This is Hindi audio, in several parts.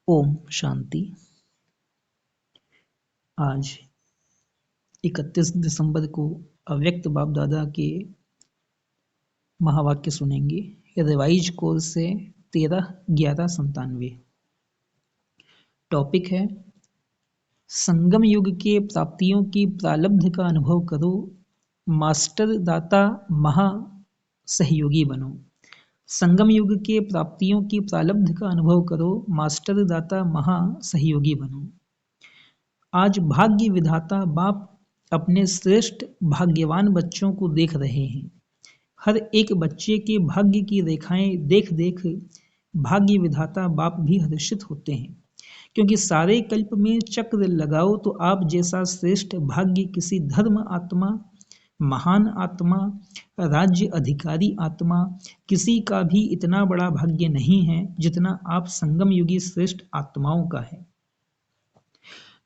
ओम शांति। आज 31 दिसंबर को अव्यक्त बाप दादा के महावाक्य सुनेंगे। रिवाइज कोर्स से 13/11/97। टॉपिक है संगम युग के प्राप्तियों की प्रालब्ध का अनुभव करो, मास्टर दाता महा सहयोगी बनो। संगम युग के प्राप्तियों की प्रालब्ध का अनुभव करो, मास्टर दाता महा सहयोगी बनो। आज भाग्य विधाता बाप अपने श्रेष्ठ भाग्यवान बच्चों को देख रहे हैं। हर एक बच्चे के भाग्य की रेखाएं देख देख भाग्य विधाता बाप भी हर्षित होते हैं, क्योंकि सारे कल्प में चक्र लगाओ तो आप जैसा श्रेष्ठ भाग्य किसी धर्म आत्मा, महान आत्मा, राज्य अधिकारी आत्मा, किसी का भी इतना बड़ा भाग्य नहीं है जितना आप संगम युगी श्रेष्ठ आत्माओं का है।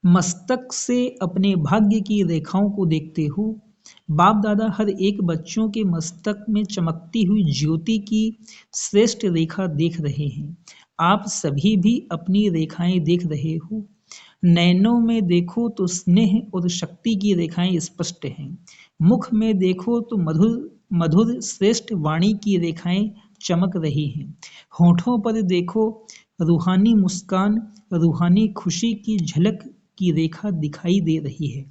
मस्तक से अपने भाग्य की रेखाओं को देखते हो, बाप दादा हर एक बच्चों के मस्तक में चमकती हुई ज्योति की श्रेष्ठ रेखा देख रहे हैं। आप सभी भी अपनी रेखाएं देख रहे हो। नैनों में देखो तो स्नेह और शक्ति की रेखाएं स्पष्ट हैं। मुख में देखो तो मधुर मधुर श्रेष्ठ वाणी की रेखाएं चमक रही हैं। होठों पर देखो रूहानी मुस्कान, रूहानी खुशी की झलक की रेखा दिखाई दे रही है।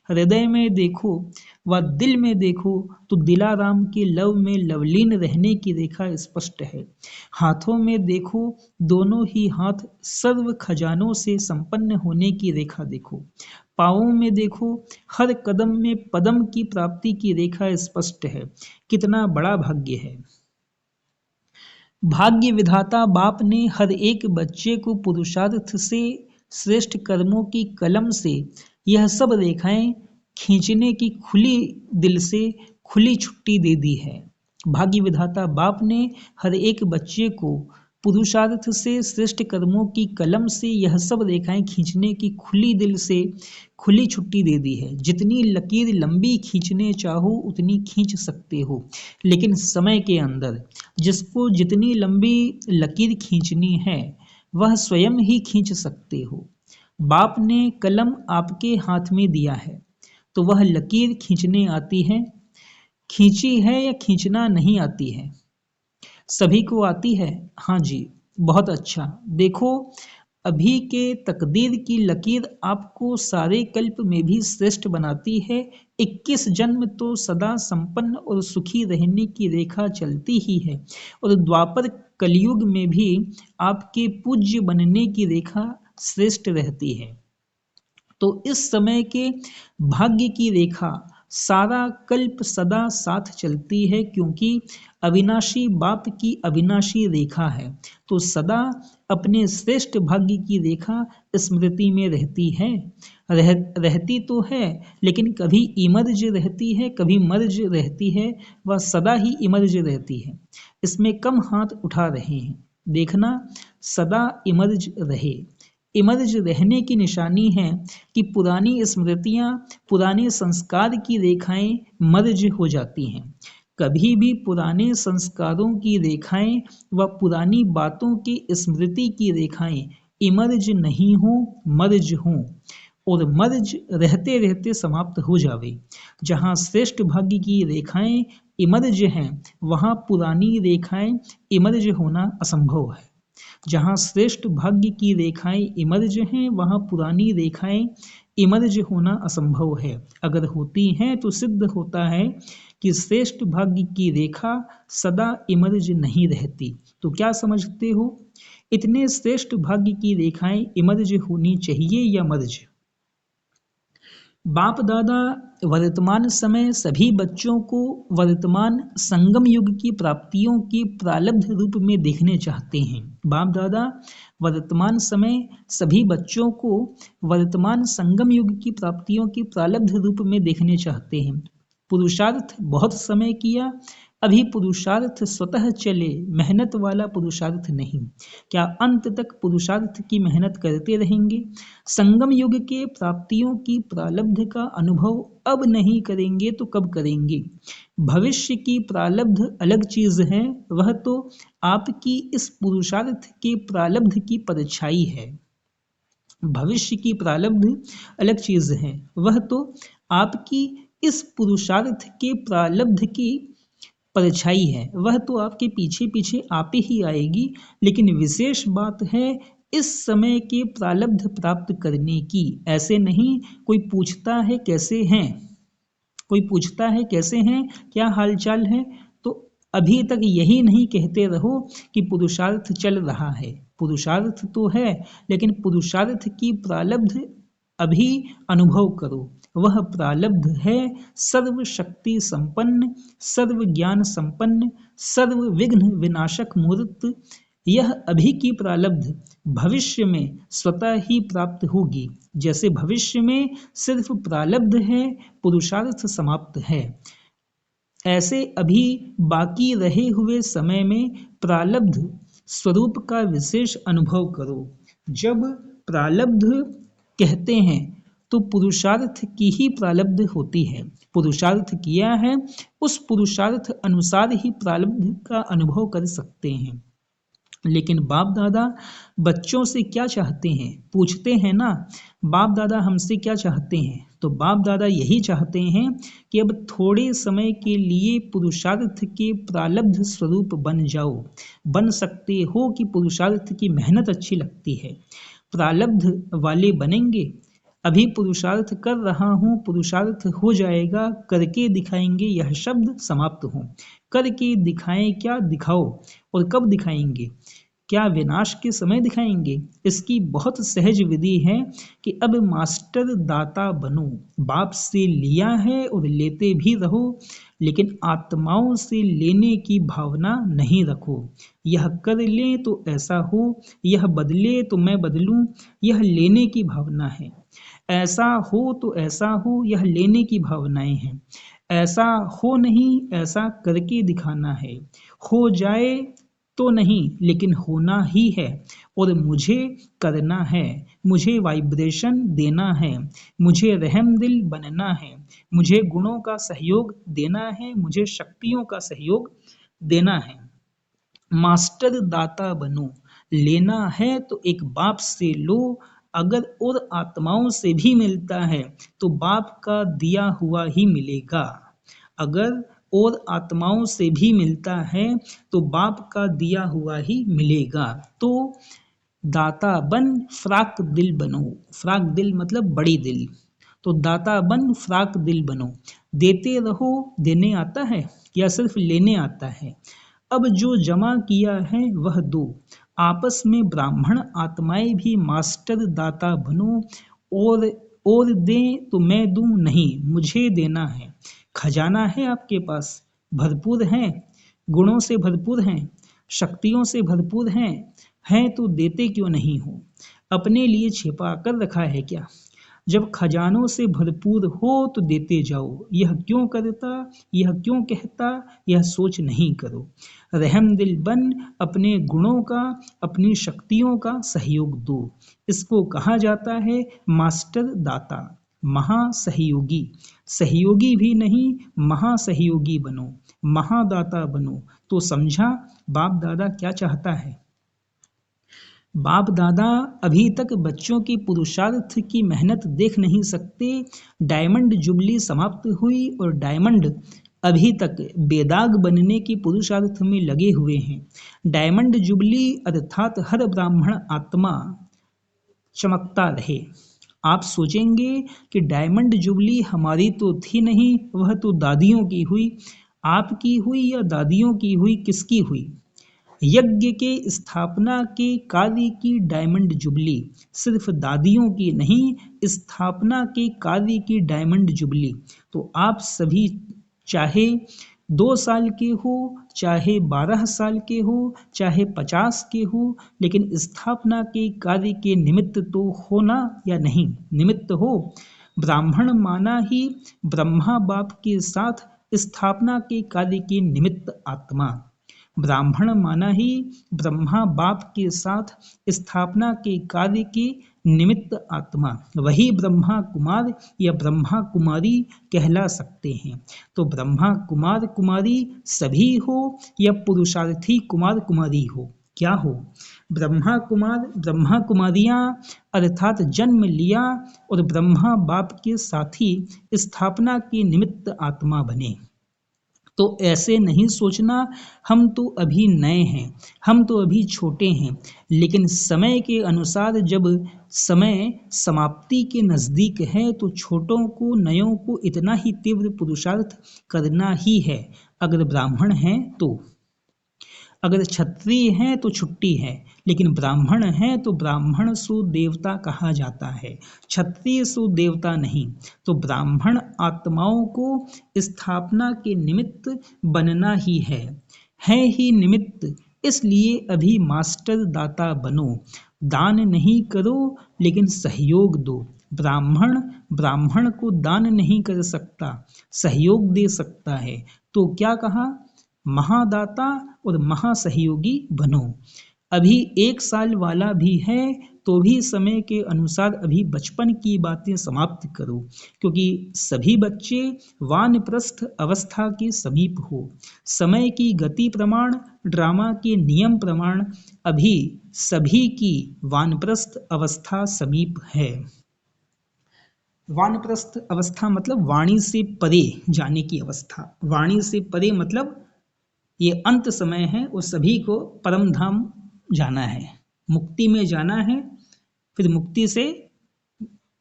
हृदय में देखो व दिल में देखो तो दिलाराम के लव में लवलीन रहने की रेखा स्पष्ट है। हाथों में देखो, दोनों ही हाथ सर्व खजानों से संपन्न होने की रेखा देखो। पाँवों में देखो, हर कदम में पदम की प्राप्ति की रेखा स्पष्ट है। कितना बड़ा भाग्य है। भाग्य विधाता बाप ने हर एक बच्चे को पुरुषार्थ से श्रेष्ठ कर्मों की कलम से यह सब रेखाएं खींचने की खुली दिल से खुली छुट्टी दे दी है। भाग्य विधाता बाप ने हर एक बच्चे को पुरुषार्थ से श्रेष्ठ कर्मों की कलम से यह सब रेखाएं खींचने की खुली दिल से खुली छुट्टी दे दी है। जितनी लकीर लंबी खींचने चाहो उतनी खींच सकते हो, लेकिन समय के अंदर। जिसको जितनी लंबी लकीर खींचनी है वह स्वयं ही खींच सकते हो। बाप ने कलम आपके हाथ में दिया है तो वह लकीर खींचने आती है। खींची है या खींचना नहीं आती है? सभी को आती है। हाँ जी, बहुत अच्छा। देखो, अभी के तकदीर की लकीर आपको सारे कल्प में भी श्रेष्ठ बनाती है। 21 जन्म तो सदा संपन्न और सुखी रहने की रेखा चलती ही है, और द्वापर कलयुग में भी आपके पूज्य बनने की रेखा श्रेष्ठ रहती है। तो इस समय के भाग्य की रेखा सारा कल्प सदा साथ चलती है, क्योंकि अविनाशी बाप की अविनाशी रेखा है। तो सदा अपने श्रेष्ठ भाग्य की रेखा स्मृति में रहती है। रहती तो है, लेकिन कभी इमर्ज रहती है, कभी मर्ज रहती है, वह सदा ही इमर्ज रहती है। इसमें कम हाथ उठा रहे हैं। देखना, सदा इमर्ज रहे। इमर्ज रहने की निशानी है कि पुरानी स्मृतियां, पुराने संस्कार की रेखाएं मर्ज हो जाती हैं। कभी भी पुराने संस्कारों की रेखाएं व पुरानी बातों की स्मृति की रेखाएं इमर्ज नहीं हो, मर्ज हों, और मर्ज रहते रहते समाप्त हो जावे। जहाँ श्रेष्ठ भाग्य की रेखाएं इमर्ज हैं, वहाँ पुरानी रेखाएं इमर्ज होना असंभव है। जहाँ श्रेष्ठ भाग्य की रेखाएं इमर्ज हैं, वहाँ पुरानी रेखाएं इमर्ज होना असंभव है। अगर होती हैं तो सिद्ध होता है कि श्रेष्ठ भाग्य की रेखा सदा इमर्ज नहीं रहती। तो क्या समझते हो, इतने श्रेष्ठ भाग्य की रेखाएं इमर्ज होनी चाहिए या मर्ज? बाप दादा वर्तमान समय सभी बच्चों को वर्तमान संगम युग की प्राप्तियों की प्रालब्ध रूप में देखने चाहते हैं। बाप दादा वर्तमान समय सभी बच्चों को वर्तमान संगम युग की प्राप्तियों की प्रालब्ध रूप में देखने चाहते हैं। पुरुषार्थ बहुत समय किया, अभी पुरुषार्थ स्वतः चले, मेहनत वाला पुरुषार्थ नहीं। क्या अंत तक पुरुषार्थ की मेहनत करते रहेंगे? संगम युग के प्राप्तियों की प्रालब्ध का अनुभव अब नहीं करेंगे तो कब करेंगे? भविष्य की प्रालब्ध अलग चीज है, वह तो आपकी इस पुरुषार्थ के प्रालब्ध की परछाई है। भविष्य की प्रारब्ध अलग चीज है, वह तो आपकी इस पुरुषार्थ के प्रारब्ध की परछाई है, वह तो आपके पीछे पीछे आप ही आएगी। लेकिन विशेष बात है इस समय के प्रारब्ध प्राप्त करने की। ऐसे नहीं कोई पूछता है कैसे हैं, कोई पूछता है कैसे हैं, क्या हालचाल है, तो अभी तक यही नहीं कहते रहो कि पुरुषार्थ चल रहा है। पुरुषार्थ तो है, लेकिन पुरुषार्थ की प्रारब्ध अभी अनुभव करो। वह प्रारब्ध है सर्व शक्ति संपन्न, सर्व ज्ञान संपन्न, सर्व विघ्न विनाशक मूर्त। यह अभी की प्रारब्ध भविष्य में स्वतः ही प्राप्त होगी। जैसे भविष्य में सिर्फ प्रारब्ध है, पुरुषार्थ समाप्त है, ऐसे अभी बाकी रहे हुए समय में प्रारब्ध स्वरूप का विशेष अनुभव करो। जब प्रारब्ध कहते हैं तो पुरुषार्थ की ही प्रारब्ध होती है। पुरुषार्थ किया है, उस पुरुषार्थ अनुसार ही प्रारब्ध का अनुभव कर सकते हैं। लेकिन बाप दादा बच्चों से क्या चाहते हैं, पूछते हैं ना, बाप दादा हमसे क्या चाहते हैं, तो बाप दादा यही चाहते हैं कि अब थोड़े समय के लिए पुरुषार्थ के प्रारब्ध स्वरूप बन जाओ। बन सकते हो कि पुरुषार्थ की मेहनत अच्छी लगती है, प्रारब्ध वाले बनेंगे। अभी पुरुषार्थ कर रहा हूँ, पुरुषार्थ हो जाएगा, करके दिखाएंगे, यह शब्द समाप्त हो। करके दिखाएं, क्या दिखाओ और कब दिखाएंगे, क्या विनाश के समय दिखाएंगे। इसकी बहुत सहज विधि है कि अब मास्टर दाता बनो। बाप से लिया है और लेते भी रहो, लेकिन आत्माओं से लेने की भावना नहीं रखो। यह कर ले तो ऐसा हो, यह बदले तो मैं बदलूं, यह लेने की भावना है। ऐसा हो तो ऐसा हो, यह लेने की भावनाएं हैं। ऐसा हो नहीं, ऐसा करके दिखाना है। हो जाए तो नहीं, लेकिन होना ही है, और मुझे करना है। मुझे वाइब्रेशन देना है, मुझे रहम दिल बनना है, मुझे गुणों का सहयोग देना है, मुझे शक्तियों का सहयोग देना है। मास्टर दाता बनो। लेना है तो एक बाप से लो, अगर और आत्माओं से भी मिलता है तो बाप का दिया हुआ ही मिलेगा। अगर और आत्माओं से भी मिलता है तो बाप का दिया हुआ ही मिलेगा। तो दाता बन, फ्राक दिल बनो। फ्राक दिल मतलब बड़ी दिल। तो दाता बन, फ्राक दिल बनो। देते रहो। देने आता है या सिर्फ लेने आता है। अब जो जमा किया है वह दो। आपस में ब्राह्मण आत्माएं भी मास्टर दाता बनो। और दें तो मैं दूं नहीं, मुझे देना है। खजाना है आपके पास, भरपूर हैं, गुणों से भरपूर हैं, शक्तियों से भरपूर हैं तो देते क्यों नहीं हो। अपने लिए छिपा कर रखा है क्या। जब खजानों से भरपूर हो तो देते जाओ। यह क्यों करता, यह क्यों कहता, यह सोच नहीं करो। रहम दिल बन, अपने गुणों का, अपनी शक्तियों का सहयोग दो। इसको कहा जाता है मास्टर दाता, महासहयोगी। सहयोगी भी नहीं, महासहयोगी बनो, महादाता बनो। तो समझा बाप दादा क्या चाहता है। बाप दादा अभी तक बच्चों की पुरुषार्थ की मेहनत देख नहीं सकते। डायमंड जुबली समाप्त हुई और डायमंड अभी तक बेदाग बनने की पुरुषार्थ में लगे हुए हैं। डायमंड जुबली अर्थात हर ब्राह्मण आत्मा चमकता रहे। आप सोचेंगे कि डायमंड जुबली हमारी तो थी नहीं, वह तो दादियों की हुई। आपकी हुई या दादियों की हुई, किसकी हुई। यज्ञ के स्थापना के कार्य की डायमंड जुबली सिर्फ दादियों की नहीं, स्थापना के कार्य की डायमंड जुबली तो आप सभी, चाहे 2 साल के हो, चाहे 12 साल के हो, चाहे 50 के हो, लेकिन स्थापना के कार्य के निमित्त तो होना या नहीं, निमित्त हो। ब्राह्मण माना ही ब्रह्मा बाप के साथ स्थापना के कार्य के निमित्त आत्मा। ब्राह्मण माना ही ब्रह्मा बाप के साथ स्थापना के कार्य के निमित्त आत्मा। वही ब्रह्मा कुमार या ब्रह्मा कुमारी कहला सकते हैं। तो ब्रह्मा कुमार कुमारी सभी हो या पुरुषार्थी कुमार कुमारी हो, क्या हो। ब्रह्मा कुमारियां अर्थात जन्म लिया और ब्रह्मा बाप के साथी स्थापना के निमित्त आत्मा बने। तो ऐसे नहीं सोचना हम तो अभी नए हैं, हम तो अभी छोटे हैं, लेकिन समय के अनुसार जब समय समाप्ति के नज़दीक है तो छोटों को नयों को इतना ही तीव्र पुरुषार्थ करना ही है। अगर ब्राह्मण हैं तो, अगर क्षत्रिय हैं तो छुट्टी है, लेकिन ब्राह्मण हैं तो ब्राह्मण सो देवता कहा जाता है, क्षत्रिय सो देवता नहीं। तो ब्राह्मण आत्माओं को स्थापना के निमित्त बनना ही है ही निमित्त। इसलिए अभी मास्टर दाता बनो, दान नहीं करो लेकिन सहयोग दो। ब्राह्मण को दान नहीं कर सकता, सहयोग दे सकता है। तो क्या कहा, महादाता और महासहयोगी बनो। अभी 1 साल वाला भी है तो भी समय के अनुसार अभी बचपन की बातें समाप्त करो, क्योंकि सभी बच्चे वानप्रस्थ अवस्था के समीप हो। समय की गति प्रमाण, ड्रामा के नियम प्रमाण अभी सभी की वानप्रस्थ अवस्था समीप है। वानप्रस्थ अवस्था मतलब वाणी से परे जाने की अवस्था। वाणी से परे मतलब ये अंत समय है और सभी को परम धाम जाना है, मुक्ति में जाना है, फिर मुक्ति से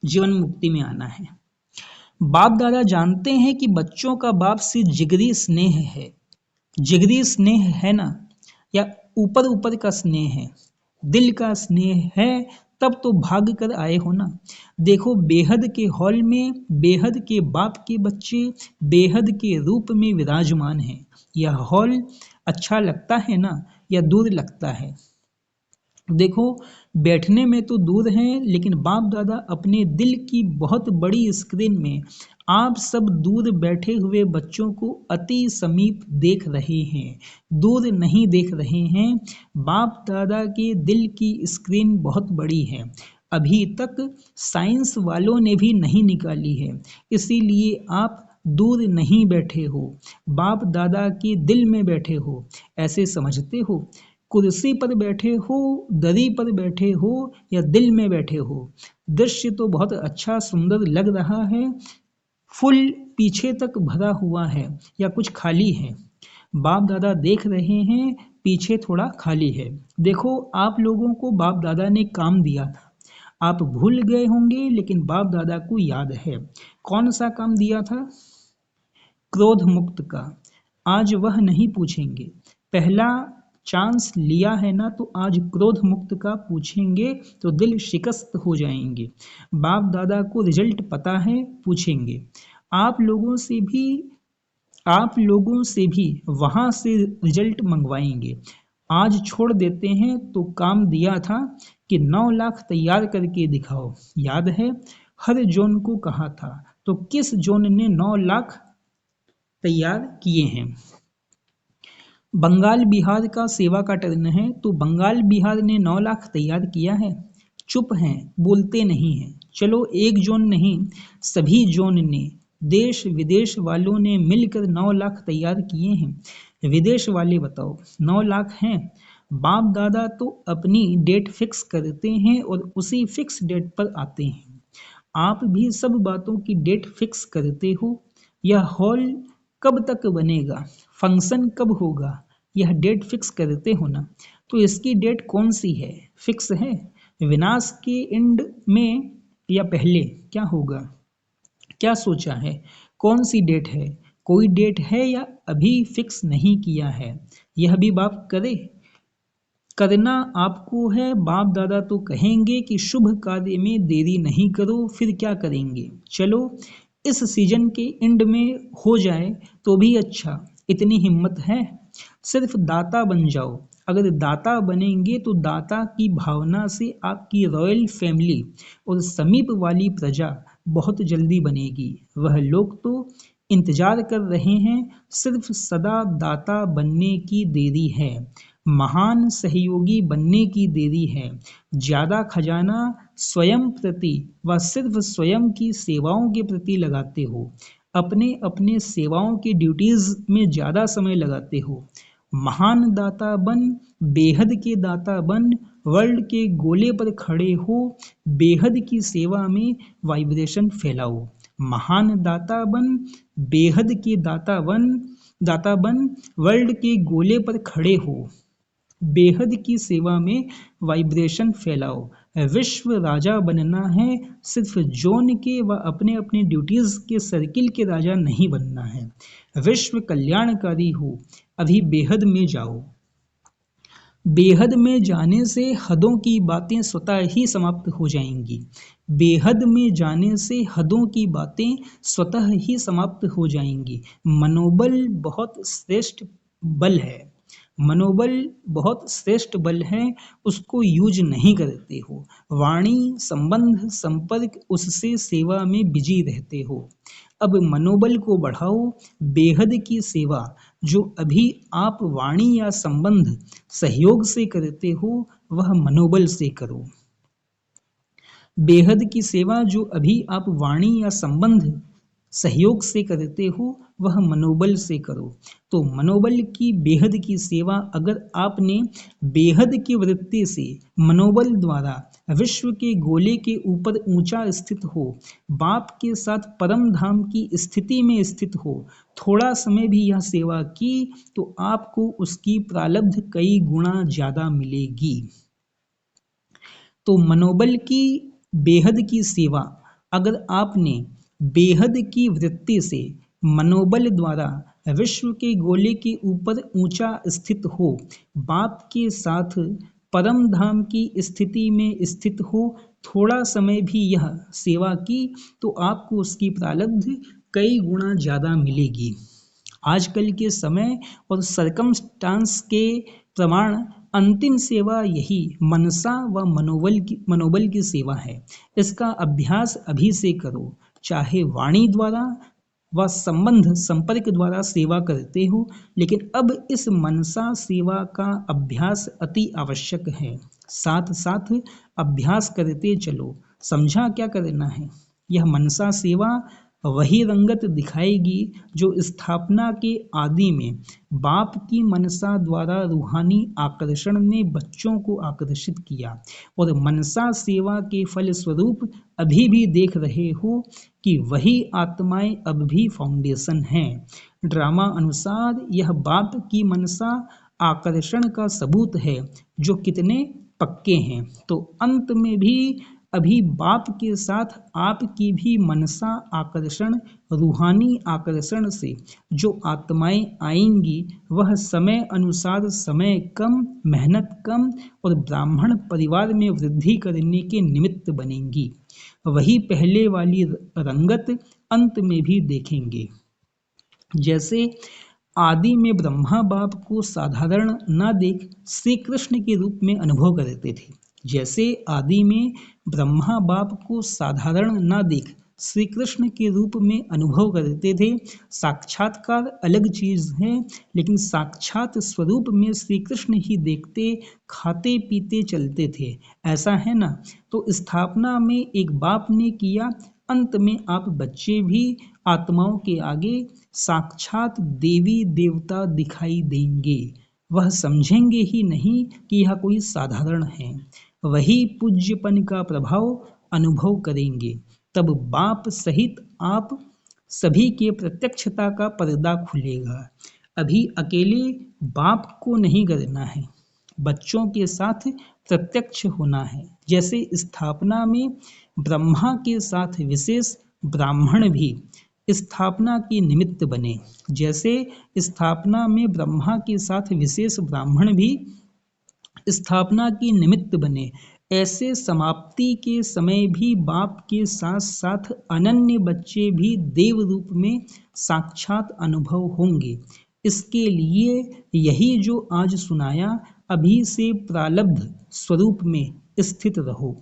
जीवन मुक्ति में आना है। बाप दादा जानते हैं कि बच्चों का बाप से जिगरी स्नेह है, जिगरी स्नेह है ना, या ऊपर ऊपर का स्नेह है, दिल का स्नेह है, तब तो भाग कर आए हो ना। देखो बेहद के हॉल में बेहद के बाप के बच्चे बेहद के रूप में विराजमान हैं। यह हॉल अच्छा लगता है ना, या दूर लगता है। देखो बैठने में तो दूर हैं, लेकिन बाप दादा अपने दिल की बहुत बड़ी स्क्रीन में आप सब दूर बैठे हुए बच्चों को अति समीप देख रहे हैं, दूर नहीं देख रहे हैं। बाप दादा के दिल की स्क्रीन बहुत बड़ी है, अभी तक साइंस वालों ने भी नहीं निकाली है, इसीलिए आप दूर नहीं बैठे हो, बाप दादा के दिल में बैठे हो, ऐसे समझते हो। कुर्सी पर बैठे हो, दरी पर बैठे हो, या दिल में बैठे हो, दृश्य तो बहुत अच्छा सुंदर लग रहा है, फुल पीछे तक भरा हुआ है या कुछ खाली है। बाप दादा देख रहे हैं पीछे थोड़ा खाली है। देखो आप लोगों को बाप दादा ने काम दिया था, आप भूल गए होंगे, लेकिन बाप दादा को याद है। कौन सा काम दिया था? क्रोध मुक्त का। आज वह नहीं पूछेंगे, पहला चांस लिया है ना, तो आज क्रोध मुक्त का पूछेंगे तो दिल शिकस्त हो जाएंगे। बाप दादा को रिजल्ट पता है, पूछेंगे। आप लोगों से भी आप लोगों से भी वहां से रिजल्ट मंगवाएंगे। आज छोड़ देते हैं तो काम दिया था कि 9 लाख तैयार करके दिखाओ, याद है? हर जोन को कहा था, तो किस जोन ने 9 लाख तैयार किए हैं? बंगाल बिहार का सेवा का टर्न है, तो बंगाल बिहार ने 9 लाख तैयार किया है। चुप हैं, बोलते नहीं हैं। चलो एक जोन नहीं, सभी जोन ने, देश विदेश वालों ने मिलकर 9 लाख तैयार किए हैं। विदेश वाले बताओ 9 लाख हैं? बाप दादा तो अपनी डेट फिक्स करते हैं और उसी फिक्स डेट पर आते हैं। आप भी सब बातों की डेट फिक्स करते हो। यह हॉल कब तक बनेगा, फंक्शन कब होगा, यह डेट फिक्स करते हो ना। तो इसकी डेट कौन सी है, फिक्स है? विनाश के एंड में या पहले क्या होगा, क्या सोचा है? कौन सी डेट है? कोई डेट है या अभी फिक्स नहीं किया है? यह भी बाप करे, करना आपको है। बाप दादा तो कहेंगे कि शुभ कार्य में देरी नहीं करो, फिर क्या करेंगे? चलो इस सीजन के एंड में हो जाए तो भी अच्छा, इतनी हिम्मत है। सिर्फ दाता बन जाओ। अगर दाता बनेंगे तो दाता की भावना से आपकी रॉयल फैमिली और समीप वाली प्रजा बहुत जल्दी बनेगी। वह लोग तो इंतजार कर रहे हैं, सिर्फ सदा दाता बनने की देरी है, महान सहयोगी बनने की देरी है। ज्यादा खजाना स्वयं प्रति व सिर्फ स्वयं की सेवाओं के प्रति लगाते हो, अपने अपने सेवाओं की ड्यूटीज में ज्यादा समय लगाते हो, महान दाता बन, बेहद के दाता बन, वर्ल्ड के गोले पर खड़े हो, बेहद की सेवा में वाइब्रेशन फैलाओ। महान दाता बन, बेहद के दाता बन, वर्ल्ड के गोले पर खड़े हो, बेहद की सेवा में वाइब्रेशन फैलाओ। विश्व राजा बनना है, सिर्फ जोन के व अपने अपने ड्यूटीज के सर्किल के राजा नहीं बनना है। विश्व कल्याणकारी हो, अभी बेहद में जाओ। बेहद में जाने से हदों की बातें स्वतः ही समाप्त हो जाएंगी। बेहद में जाने से हदों की बातें स्वतः ही समाप्त हो जाएंगी। मनोबल बहुत श्रेष्ठ बल है। मनोबल बहुत श्रेष्ठ बल है, उसको यूज नहीं करते हो। वाणी, संबंध, संपर्क, उससे सेवा में बिजी रहते हो। अब मनोबल को बढ़ाओ। बेहद की सेवा जो अभी आप वाणी या संबंध सहयोग से करते हो, वह मनोबल से करो। बेहद की सेवा जो अभी आप वाणी या संबंध सहयोग से करते हो, वह मनोबल से करो। तो मनोबल की बेहद की सेवा अगर आपने बेहद की वृत्ति से मनोबल द्वारा विश्व के गोले के ऊपर ऊंचा स्थित हो, बाप के साथ परम धाम की स्थिति में स्थित हो, थोड़ा समय भी यह सेवा की, तो आपको उसकी प्रारब्ध कई गुना ज्यादा मिलेगी। तो मनोबल की बेहद की सेवा अगर आपने बेहद की वृत्ति से मनोबल द्वारा विश्व के गोले के ऊपर ऊंचा स्थित हो, बाप के साथ परम धाम की स्थिति में स्थित हो, थोड़ा समय भी यह सेवा की, तो आपको उसकी प्रारब्ध कई गुना ज्यादा मिलेगी। आजकल के समय और सरकमस्टांस के प्रमाण अंतिम सेवा यही मनसा व मनोबल की सेवा है। इसका अभ्यास अभी से करो, चाहे वाणी द्वारा व संपर्क द्वारा सेवा करते हो, लेकिन अब इस मनसा सेवा का अभ्यास अति आवश्यक है। साथ साथ अभ्यास करते चलो। समझा क्या करना है? यह मनसा सेवा वही रंगत दिखाएगी जो स्थापना के आदि में बाप की मनसा द्वारा रूहानी आकर्षण ने बच्चों को आकर्षित किया, और मनसा सेवा के फल स्वरूप अभी भी देख रहे हो कि वही आत्माएं अब भी फाउंडेशन हैं। ड्रामा अनुसार यह बाप की मनसा आकर्षण का सबूत है, जो कितने पक्के हैं। तो अंत में भी अभी बाप के साथ आपकी भी मनसा आकर्षण, रूहानी आकर्षण से जो आत्माएं आएंगी, वह समय अनुसार समय कम, मेहनत कम और ब्राह्मण परिवार में वृद्धि करने के निमित्त बनेंगी। वही पहले वाली रंगत अंत में भी देखेंगे। जैसे आदि में ब्रह्मा बाप को साधारण न देख श्री कृष्ण के रूप में अनुभव करते थे, जैसे आदि में ब्रह्मा बाप को साधारण न देख श्री कृष्ण के रूप में अनुभव करते थे। साक्षात्कार अलग चीज है, लेकिन साक्षात स्वरूप में श्री कृष्ण ही देखते, खाते पीते चलते थे, ऐसा है ना। तो स्थापना में एक बाप ने किया, अंत में आप बच्चे भी आत्माओं के आगे साक्षात देवी देवता दिखाई देंगे। वह समझेंगे ही नहीं कि यह कोई साधारण है, वही पूज्यपन का प्रभाव अनुभव करेंगे। तब बाप सहित आप सभी के प्रत्यक्षता का पर्दा खुलेगा। अभी अकेले बाप को नहीं करना है, बच्चों के साथ प्रत्यक्ष होना है। जैसे स्थापना में ब्रह्मा के साथ विशेष ब्राह्मण भी स्थापना के निमित्त बने, जैसे स्थापना में ब्रह्मा के साथ विशेष ब्राह्मण भी स्थापना के निमित्त बने, ऐसे समाप्ति के समय भी बाप के साथ साथ अनन्य बच्चे भी देव रूप में साक्षात अनुभव होंगे। इसके लिए यही जो आज सुनाया, अभी से प्रारब्ध स्वरूप में स्थित रहो।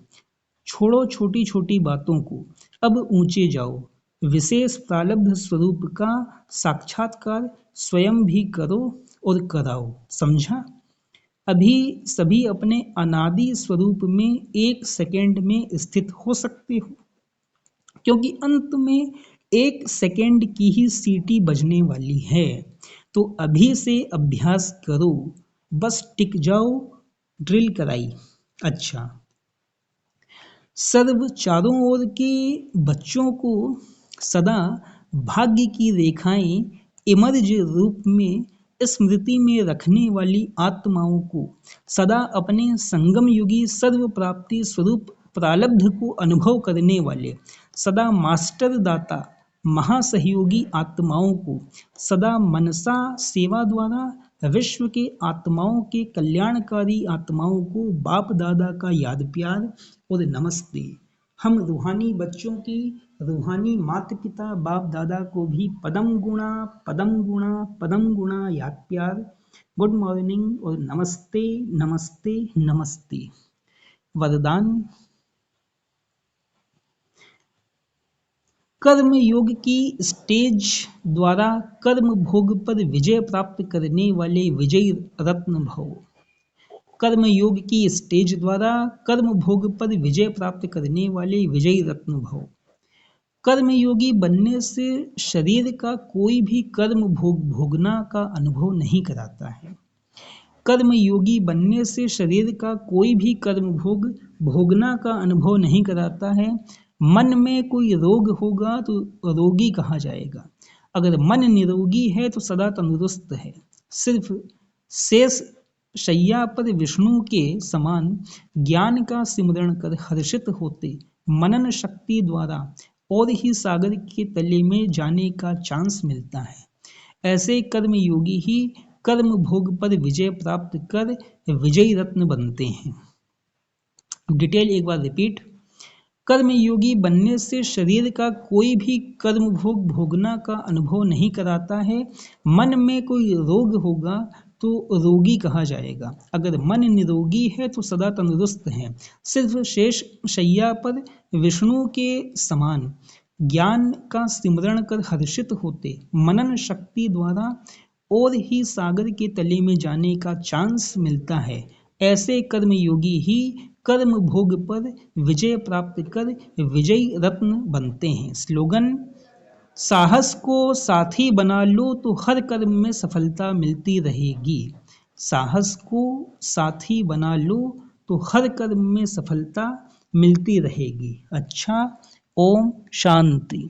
छोड़ो छोटी छोटी बातों को, अब ऊंचे जाओ। विशेष प्रारब्ध स्वरूप का साक्षात्कार स्वयं भी करो और कराओ। समझा? अभी सभी अपने अनादि स्वरूप में एक सेकेंड में स्थित हो सकते हो, क्योंकि अंत में एक सेकेंड की ही सीटी बजने वाली है। तो अभी से अभ्यास करो, बस टिक जाओ, ड्रिल कराई। अच्छा, सर्व चारों ओर के बच्चों को सदा भाग्य की रेखाएं इमर्ज रूप में स्मृति में रखने वाली आत्माओं को सदा अपने संगम युगी सर्व प्राप्ति स्वरूप प्रारब्ध को अनुभव करने वाले सदा मास्टर दाता महासहयोगी आत्माओं को सदा मनसा सेवा द्वारा विश्व के आत्माओं के कल्याणकारी आत्माओं को बाप दादा का याद प्यार और नमस्ते। हम रूहानी बच्चों की रूहानी माता पिता बाप दादा को भी पदम गुणा पदम गुणा पदम गुणा याद प्यार, गुड मॉर्निंग और नमस्ते नमस्ते नमस्ते। वरदान। कर्म योग की स्टेज द्वारा कर्म भोग पर विजय प्राप्त करने वाले विजयी रत्न भव। कर्म योग की स्टेज द्वारा कर्म भोग पर विजय प्राप्त करने वाले विजयी रत्न भव। कर्म योगी बनने से शरीर का कोई भी कर्म भोगना का अनुभव नहीं कराता है। कर्म योगी बनने से शरीर का कोई भी कर्म भोगना का अनुभव नहीं कराता है। मन में कोई रोग होगा तो रोगी कहा जाएगा। अगर मन निरोगी है तो सदा तंदुरुस्त है। सिर्फ शेष शैया पर विष्णु के समान ज्ञान का सिमरण कर हर्षित होते मनन शक्ति द्वारा और ही सागर के तले में जाने का चांस मिलता है। ऐसे कर्म योगी ही कर्म भोग पर विजय प्राप्त कर विजयी रत्न बनते हैं। डिटेल एक बार रिपीट। कर्म योगी बनने से शरीर का कोई भी कर्म भोगना का अनुभव नहीं कराता है। मन में कोई रोग होगा तो रोगी कहा जाएगा। अगर मन निरोगी है तो सदा तंदुरुस्त है। सिर्फ शेष शैया पर विष्णु के समान ज्ञान का सिमरण कर हर्षित होते मनन शक्ति द्वारा और ही सागर के तले में जाने का चांस मिलता है। ऐसे कर्म योगी ही कर्म भोग पर विजय प्राप्त कर विजयी रत्न बनते हैं। स्लोगन। साहस को साथी बना लो तो हर कर्म में सफलता मिलती रहेगी। साहस को साथी बना लो तो हर कर्म में सफलता मिलती रहेगी। अच्छा, ओम शांति।